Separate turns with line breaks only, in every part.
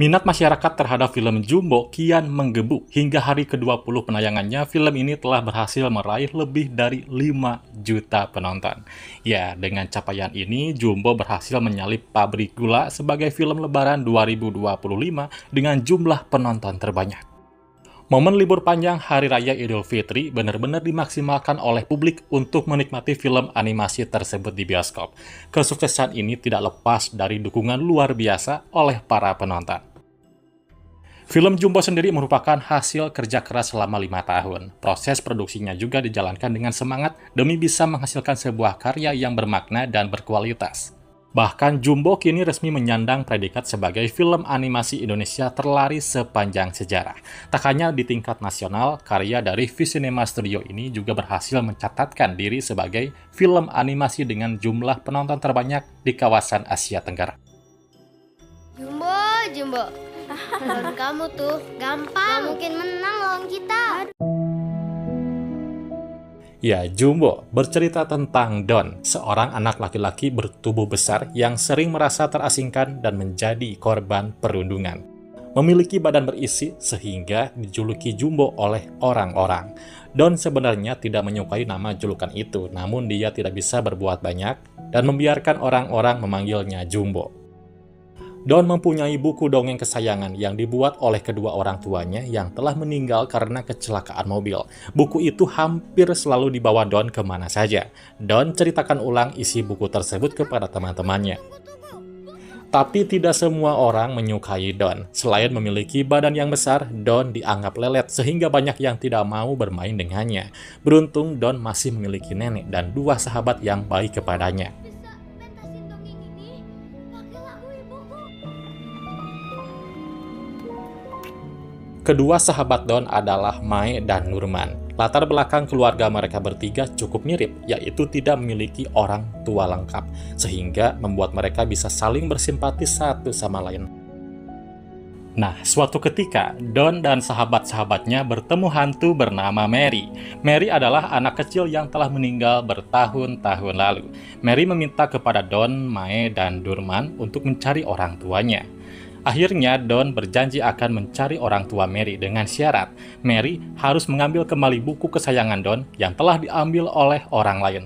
Minat masyarakat terhadap film Jumbo kian menggebu. Hingga hari ke-20 penayangannya, film ini telah berhasil meraih lebih dari 5 juta penonton. Ya, dengan capaian ini, Jumbo berhasil menyalip Pabrik Gula sebagai film lebaran 2025 dengan jumlah penonton terbanyak. Momen libur panjang Hari Raya Idul Fitri benar-benar dimaksimalkan oleh publik untuk menikmati film animasi tersebut di bioskop. Kesuksesan ini tidak lepas dari dukungan luar biasa oleh para penonton. Film Jumbo sendiri merupakan hasil kerja keras selama 5 tahun. Proses produksinya juga dijalankan dengan semangat demi bisa menghasilkan sebuah karya yang bermakna dan berkualitas. Bahkan Jumbo kini resmi menyandang predikat sebagai film animasi Indonesia terlaris sepanjang sejarah. Tak hanya di tingkat nasional, karya dari V-Cinema Studio ini juga berhasil mencatatkan diri sebagai film animasi dengan jumlah penonton terbanyak di kawasan Asia Tenggara.
Jumbo, lawan kamu tuh gampang, gak mungkin menang lawan kita.
Ya, Jumbo bercerita tentang Don, seorang anak laki-laki bertubuh besar yang sering merasa terasingkan dan menjadi korban perundungan. Memiliki badan berisi sehingga dijuluki Jumbo oleh orang-orang. Don sebenarnya tidak menyukai nama julukan itu, namun dia tidak bisa berbuat banyak dan membiarkan orang-orang memanggilnya Jumbo. Don mempunyai buku dongeng kesayangan yang dibuat oleh kedua orang tuanya yang telah meninggal karena kecelakaan mobil. Buku itu hampir selalu dibawa Don kemana saja. Don ceritakan ulang isi buku tersebut kepada teman-temannya. Tapi tidak semua orang menyukai Don. Selain memiliki badan yang besar, Don dianggap lelet sehingga banyak yang tidak mau bermain dengannya. Beruntung Don masih memiliki nenek dan 2 sahabat yang baik kepadanya. Kedua sahabat Don adalah Mae dan Nurman. Latar belakang keluarga mereka bertiga cukup mirip, yaitu tidak memiliki orang tua lengkap, sehingga membuat mereka bisa saling bersimpati satu sama lain. Nah, suatu ketika, Don dan sahabat-sahabatnya bertemu hantu bernama Mary. Mary adalah anak kecil yang telah meninggal bertahun-tahun lalu. Mary meminta kepada Don, Mae, dan Nurman untuk mencari orang tuanya. Akhirnya, Don berjanji akan mencari orang tua Mary dengan syarat Mary harus mengambil kembali buku kesayangan Don yang telah diambil oleh orang lain.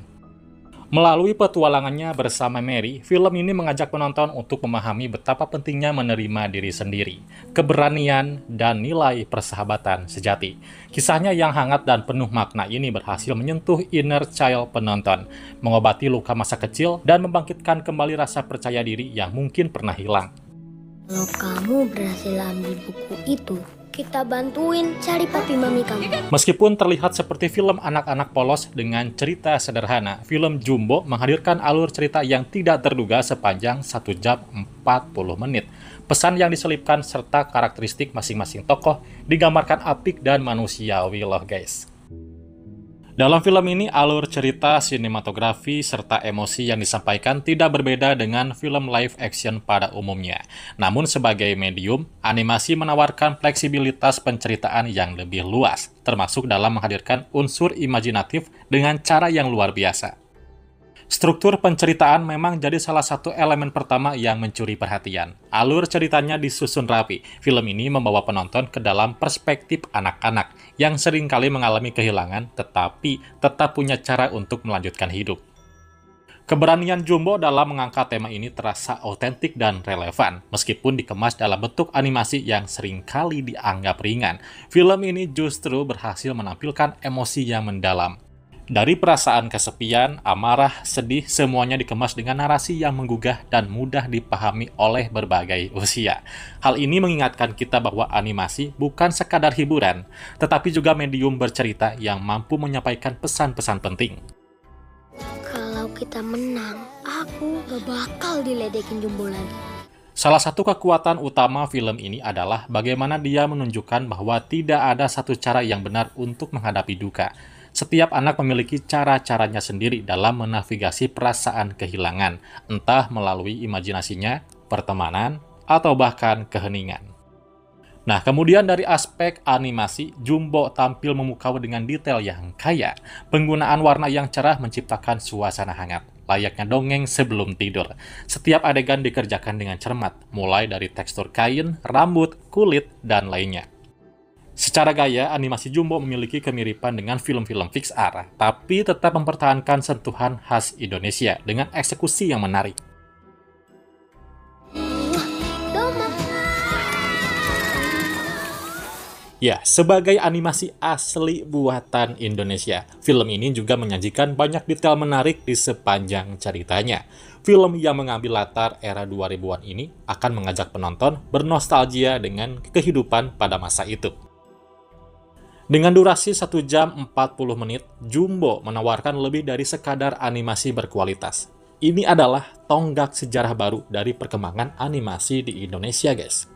Melalui petualangannya bersama Mary, film ini mengajak penonton untuk memahami betapa pentingnya menerima diri sendiri, keberanian, dan nilai persahabatan sejati. Kisahnya yang hangat dan penuh makna ini berhasil menyentuh inner child penonton, mengobati luka masa kecil, dan membangkitkan kembali rasa percaya diri yang mungkin pernah hilang.
Kalau kamu berhasil ambil buku itu, kita bantuin cari papi mami kamu.
Meskipun terlihat seperti film anak-anak polos dengan cerita sederhana, film Jumbo menghadirkan alur cerita yang tidak terduga sepanjang 1 jam 40 menit. Pesan yang diselipkan serta karakteristik masing-masing tokoh digambarkan apik dan manusiawi loh guys. Dalam film ini, alur cerita, sinematografi, serta emosi yang disampaikan tidak berbeda dengan film live action pada umumnya. Namun sebagai medium, animasi menawarkan fleksibilitas penceritaan yang lebih luas, termasuk dalam menghadirkan unsur imajinatif dengan cara yang luar biasa. Struktur penceritaan memang jadi salah satu elemen pertama yang mencuri perhatian. Alur ceritanya disusun rapi. Film ini membawa penonton ke dalam perspektif anak-anak yang seringkali mengalami kehilangan tetapi tetap punya cara untuk melanjutkan hidup. Keberanian Jumbo dalam mengangkat tema ini terasa autentik dan relevan. Meskipun dikemas dalam bentuk animasi yang seringkali dianggap ringan, film ini justru berhasil menampilkan emosi yang mendalam. Dari perasaan kesepian, amarah, sedih, semuanya dikemas dengan narasi yang menggugah dan mudah dipahami oleh berbagai usia. Hal ini mengingatkan kita bahwa animasi bukan sekadar hiburan, tetapi juga medium bercerita yang mampu menyampaikan pesan-pesan penting.
Kalau kita menang, aku gak bakal diledekin Jumbo lagi.
Salah satu kekuatan utama film ini adalah bagaimana dia menunjukkan bahwa tidak ada satu cara yang benar untuk menghadapi duka. Setiap anak memiliki cara-caranya sendiri dalam menavigasi perasaan kehilangan, entah melalui imajinasinya, pertemanan, atau bahkan keheningan. Nah, kemudian dari aspek animasi, Jumbo tampil memukau dengan detail yang kaya. Penggunaan warna yang cerah menciptakan suasana hangat. layaknya dongeng sebelum tidur. Setiap adegan dikerjakan dengan cermat, mulai dari tekstur kain, rambut, kulit, dan lainnya. Secara gaya, animasi Jumbo memiliki kemiripan dengan film-film Pixar, tapi tetap mempertahankan sentuhan khas Indonesia dengan eksekusi yang menarik. Ya, sebagai animasi asli buatan Indonesia, film ini juga menyajikan banyak detail menarik di sepanjang ceritanya. Film yang mengambil latar era 2000-an ini akan mengajak penonton bernostalgia dengan kehidupan pada masa itu. Dengan durasi 1 jam 40 menit, Jumbo menawarkan lebih dari sekadar animasi berkualitas. Ini adalah tonggak sejarah baru dari perkembangan animasi di Indonesia, guys.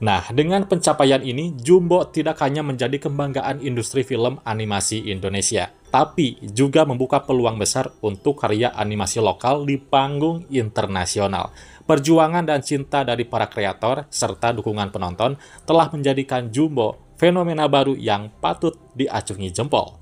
Nah, dengan pencapaian ini, Jumbo tidak hanya menjadi kebanggaan industri film animasi Indonesia, tapi juga membuka peluang besar untuk karya animasi lokal di panggung internasional. Perjuangan dan cinta dari para kreator, serta dukungan penonton, telah menjadikan Jumbo fenomena baru yang patut diacungi jempol.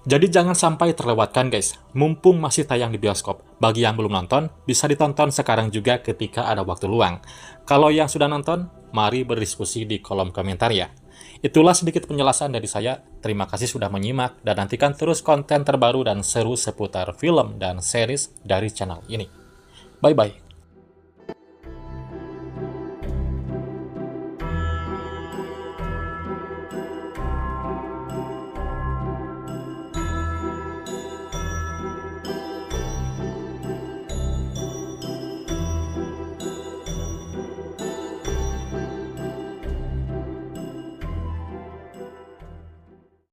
Jadi jangan sampai terlewatkan guys, mumpung masih tayang di bioskop. Bagi yang belum nonton, bisa ditonton sekarang juga ketika ada waktu luang. Kalau yang sudah nonton, mari berdiskusi di kolom komentar ya. Itulah sedikit penjelasan dari saya, terima kasih sudah menyimak, dan nantikan terus konten terbaru dan seru seputar film dan series dari channel ini. Bye-bye.